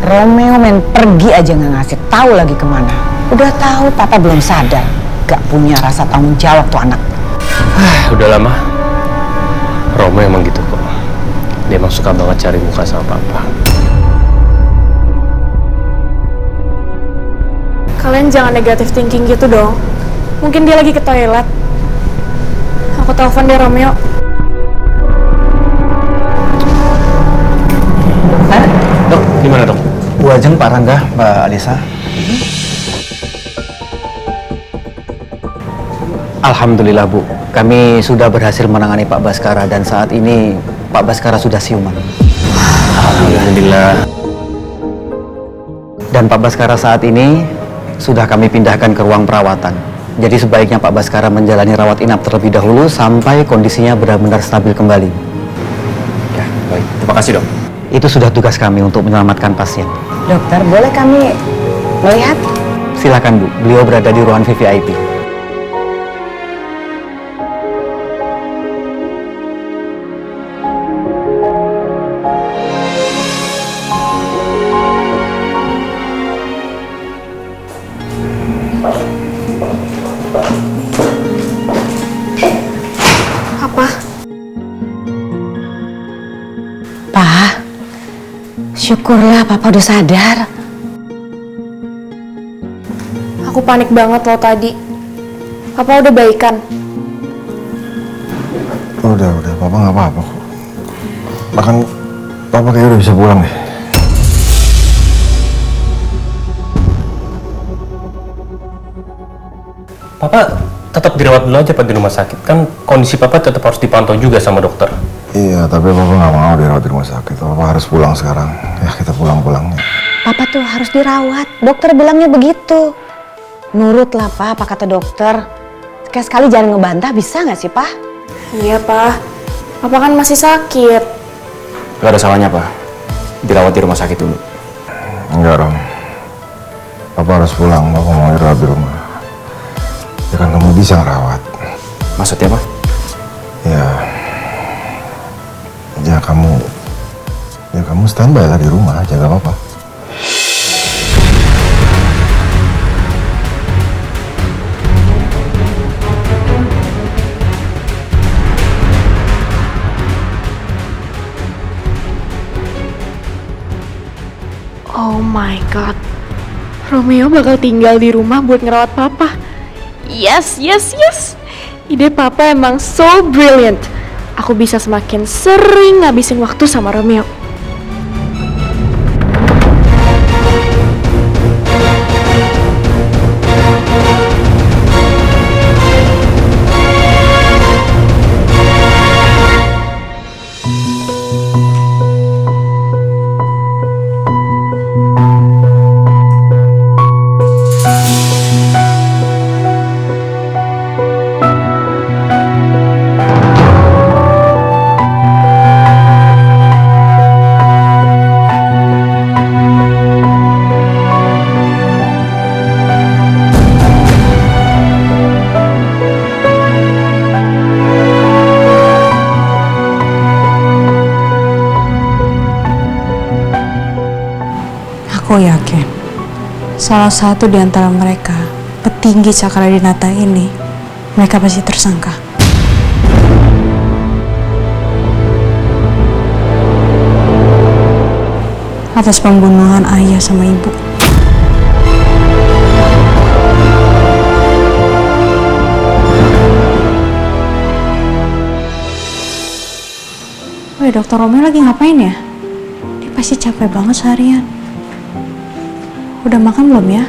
Romeo main pergi aja nggak ngasih tahu lagi kemana. Udah tahu papa belum sadar, gak punya rasa tanggung jawab tuh anak. Udah lama. Romeo emang gitu kok. Dia emang suka banget cari muka sama papa. Kalian jangan negatif thinking gitu dong. Mungkin dia lagi ke toilet. Aku telepon deh Romeo. Dok, gimana dok? Bu Ajeng, Pak Rangga, Mbak Alisa. Alhamdulillah Bu, kami sudah berhasil menangani Pak Baskara dan saat ini Pak Baskara sudah siuman. Alhamdulillah. Dan Pak Baskara saat ini sudah kami pindahkan ke ruang perawatan. Jadi sebaiknya Pak Baskara menjalani rawat inap terlebih dahulu sampai kondisinya benar-benar stabil kembali. Ya, baik. Terima kasih dok. Itu sudah tugas kami untuk menyelamatkan pasien. Dokter, boleh kami melihat? Silakan Bu, beliau berada di ruangan VVIP. Apa? Pak, syukurlah papa udah sadar. Aku panik banget loh tadi. Papa udah baikan. Udah, papa nggak apa-apa kok. Bahkan papa kayaknya udah bisa pulang deh. Papa tetap dirawat dulu aja Pak di rumah sakit. Kan kondisi papa tetap harus dipantau juga sama dokter. Iya, tapi papa nggak mau dirawat di rumah sakit. Papa harus pulang sekarang. Ya kita pulang-pulang. Papa tuh harus dirawat. Dokter bilangnya begitu. Nurutlah Pak, apa kata dokter. Sekali jangan ngebantah, bisa nggak sih Pak? Iya Pak. Papa kan masih sakit. Gak ada salahnya Pak, dirawat di rumah sakit dulu. Enggak, Rom. Papa harus pulang. Papa mau dirawat di rumah. Ya kan kamu bisa ngerawat. Maksudnya Pak? Ya kamu standby lah di rumah, jaga papa. Oh my god. Romeo bakal tinggal di rumah buat ngerawat papa. Yes. Ide papa emang so brilliant. Aku bisa semakin sering ngabisin waktu sama Romeo. Aku yakin salah satu di antara mereka, petinggi Cakradinata ini, mereka pasti tersangka. Atas pembunuhan ayah sama ibu. Woi, Dokter Romeo lagi ngapain ya? Dia pasti capek banget seharian. Udah makan belum ya?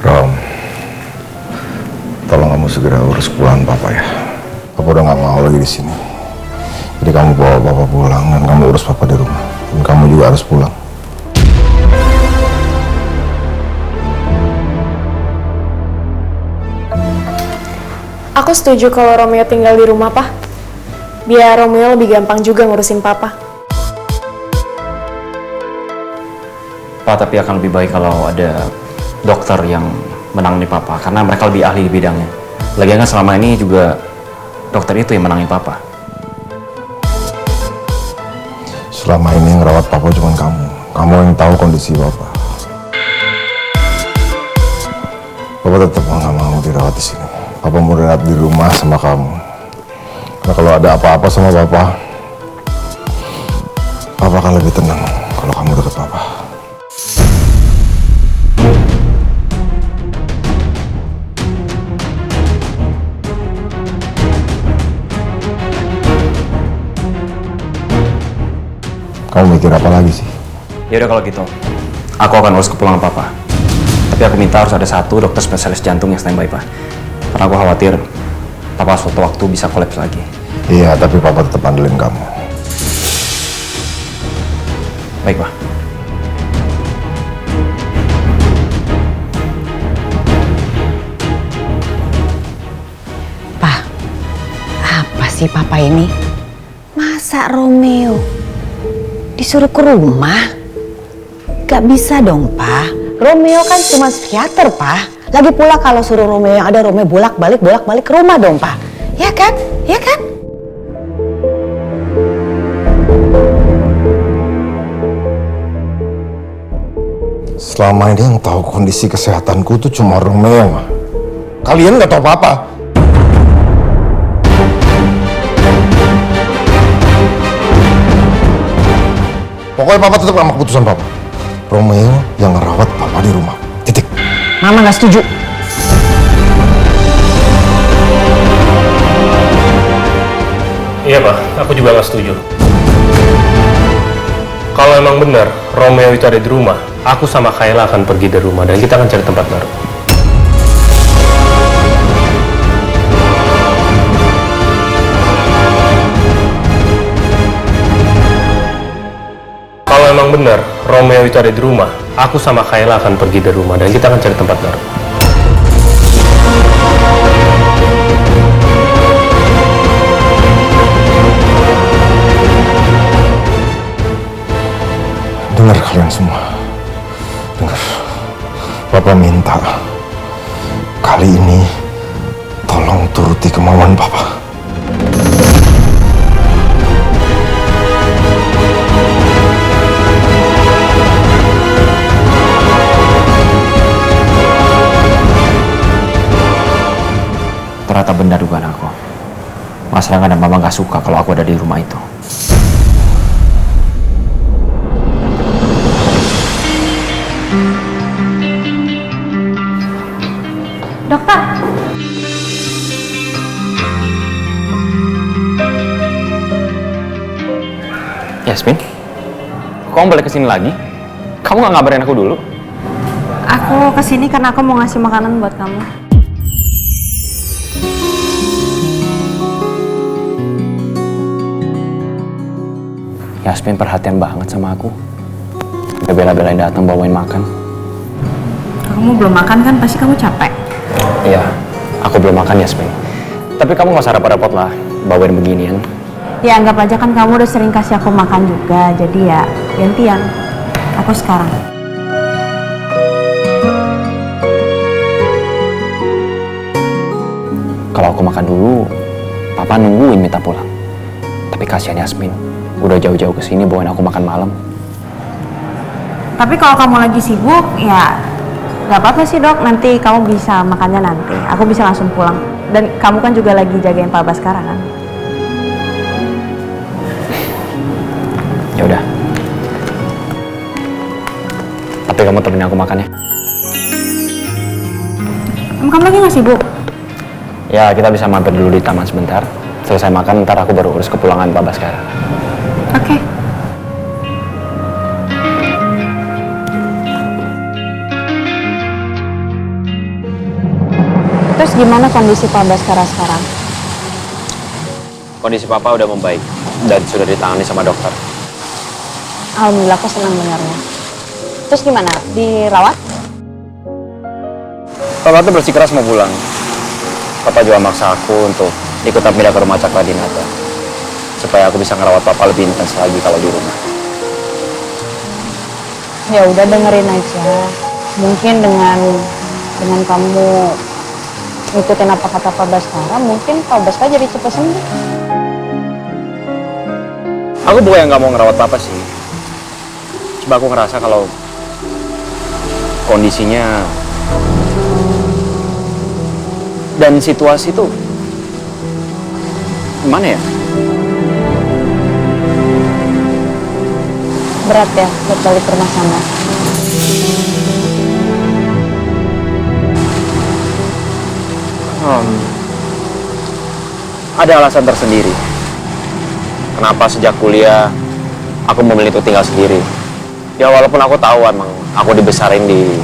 Rom, tolong kamu segera urus pulang papa ya. Papa udah nggak mau lagi di sini. Jadi kamu bawa papa pulang dan kamu urus papa di rumah. Dan kamu juga harus pulang. Aku setuju kalau Romeo tinggal di rumah, Pak. Biar Romeo lebih gampang juga ngurusin papa. Pak, tapi akan lebih baik kalau ada dokter yang menangani papa, karena mereka lebih ahli di bidangnya. Lagian kan selama ini juga dokter itu yang menangani papa. Selama ini yang ngerawat papa cuma kamu. Kamu yang tahu kondisi papa. Papa tetap nggak mau dirawat di sini. Papa mau dirawat di rumah sama kamu. Karena kalau ada apa-apa sama papa, papa akan lebih tenang kalau kamu dekat papa. Kamu mikir apa lagi sih? Ya udah kalau gitu, aku akan urus kepulangan papa. Tapi aku minta harus ada satu dokter spesialis jantung yang standby, Pak. Karena aku khawatir papa suatu waktu bisa kolaps lagi. Iya, tapi papa tetap andelin kamu. Baik, Pak. Pak, apa sih papa ini? Masa Romeo disuruh ke rumah? Gak bisa dong, Pak. Romeo kan cuma psikiater, Pak. Lagi pula kalau suruh Romeo yang ada, Romeo bolak-balik ke rumah dong, Pak. Ya kan? Ya kan? Selama ini yang tahu kondisi kesehatanku tuh cuma Romeo, Ma. Kalian nggak tahu apa-apa. Pokoknya papa tetap sama keputusan papa. Romeo yang ngerawat papa di rumah. Titik. Mama nggak setuju. Iya Pak, aku juga nggak setuju. Kalau emang benar Romeo itu ada di rumah, aku sama Kayla akan pergi dari rumah dan kita akan cari tempat baru. Kalau emang benar Romeo itu ada di rumah, aku sama Kayla akan pergi dari rumah dan kita akan cari tempat baru. Dengar kalian semua. Dengar. Papa minta kali ini tolong turuti kemauan papa. Ternyata benar dugaan aku. Mas Rangga dan Mama gak suka kalau aku ada di rumah itu. Dokter, Yasmin, kamu balik ke sini lagi? Kamu gak ngabarin aku dulu? aku kesini karena aku mau ngasih makanan buat kamu. Yasmin perhatian banget sama aku. Udah bela-belain datang bawain makan. Kamu belum makan kan? Pasti kamu capek. Iya, aku belum makan Yasmin. Tapi kamu gak usah repot-repot lah bawain beginian. Ya anggap aja kan kamu udah sering kasih aku makan juga. Jadi ya gantian. Aku sekarang. Kalau aku makan dulu, Papa nungguin minta pulang. Tapi kasihan Yasmin, udah jauh-jauh kesini bawain aku makan malam. Tapi kalau kamu lagi sibuk, ya nggak apa-apa sih dok. Nanti kamu bisa makannya nanti. Aku bisa langsung pulang. Dan kamu kan juga lagi jagain Pak Baskara kan? Ya udah. Tapi kamu temenin aku makan ya. Kamu lagi nggak sibuk? Ya, kita bisa mampir dulu di taman sebentar. Selesai makan, ntar aku baru urus kepulangan Pak Baskara. Oke. Terus gimana kondisi Pak Baskara sekarang? Kondisi Papa udah membaik dan sudah ditangani sama dokter. Alhamdulillah, aku senang dengarnya. Terus gimana? Dirawat? Papa tuh bersikeras mau pulang. Papa juga maksa aku untuk ikutan pindah ke rumah Cakra Dinata. Supaya aku bisa ngerawat Papa lebih intens lagi kalau di rumah. Ya udah, dengerin aja. Mungkin dengan kamu ngikutin apa kata Pak Baskara, mungkin Pak Baskara jadi cepat sembuh. Aku bukan yang nggak mau ngerawat papa sih. Cuma aku ngerasa kalau kondisinya dan situasi tuh gimana ya? Berat ya buat balik ke rumah sana. Ada alasan tersendiri. Kenapa sejak kuliah aku memilih untuk tinggal sendiri? Ya walaupun aku tahu emang aku dibesarin di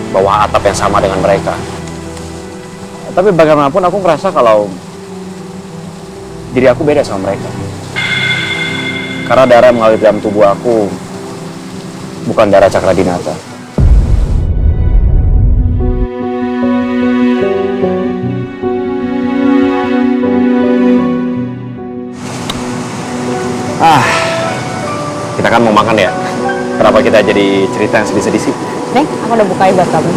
bawah atap yang sama dengan mereka. Tapi bagaimanapun aku ngerasa kalau diri aku beda sama mereka. Karena darah yang mengalir dalam tubuh aku bukan darah Cakradinata. Kita kan mau makan ya. Kenapa kita jadi cerita yang sedih-sedih sih? Nih, aku udah bukain buat kamu.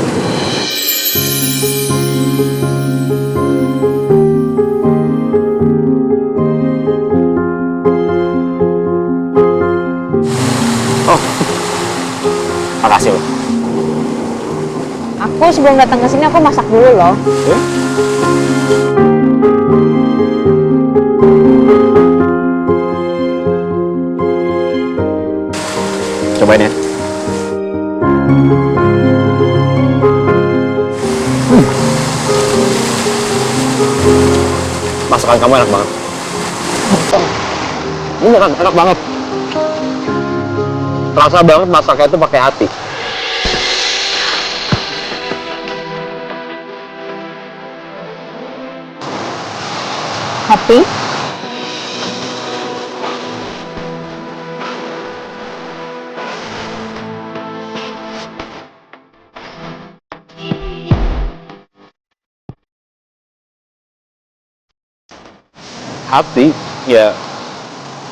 Oh, makasih loh. Aku sebelum datang ke sini aku masak dulu loh. Cobain ya. Masakan kamu enak banget. Ini enak banget. Terasa banget masaknya itu pakai hati. Happy? Hati, ya.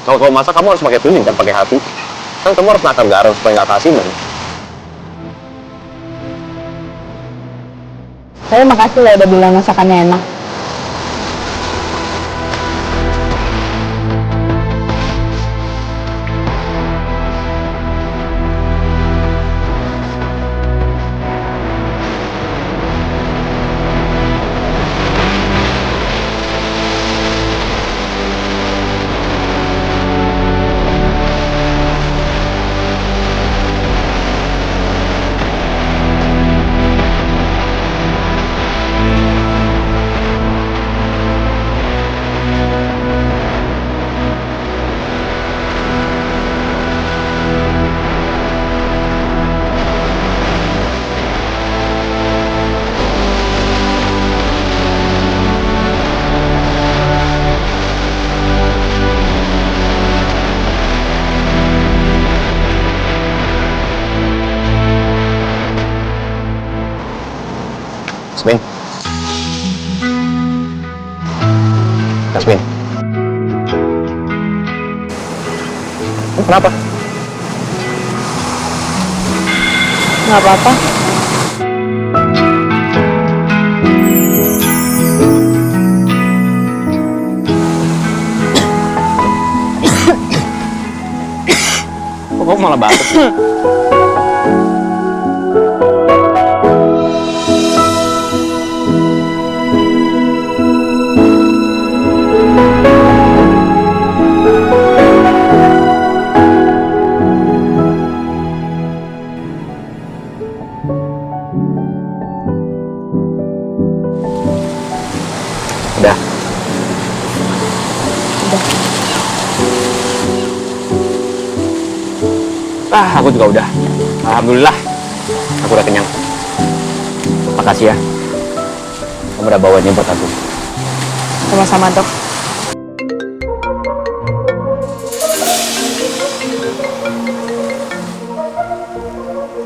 Kalau kamu masak kamu harus pakai tuning kan, pakai hati. Kan kamu harus nakar garam supaya nggak keasinan. Tapi makasih loh udah bilang masakannya enak. Yasmin. Yasmin. Kenapa? Nggak apa-apa. Kok kamu malah batuk? Udah. Aku juga udah. Alhamdulillah. Aku udah kenyang. Makasih ya. Kamu udah bawa ini buat aku. Sama-sama dok.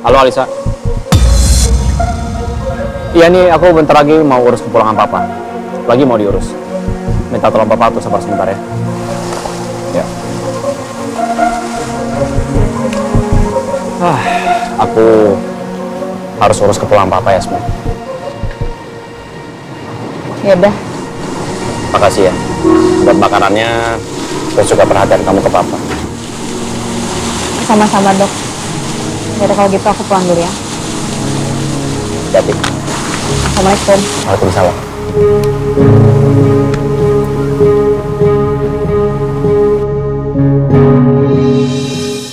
Halo Alisa. Iya nih, aku bentar lagi mau urus kepulangan papa. Lagi mau diurus. Minta tolong papa untuk sabar sebentar ya. Ya. Aku harus urus kepulangan papa ya, Yasmin. Ya udah. Makasih ya. Buat makanannya, saya suka perhatian kamu ke papa. Sama-sama dok. Yaudah kalau gitu aku pulang dulu ya. Jadi, Assalamualaikum. Waalaikumsalam.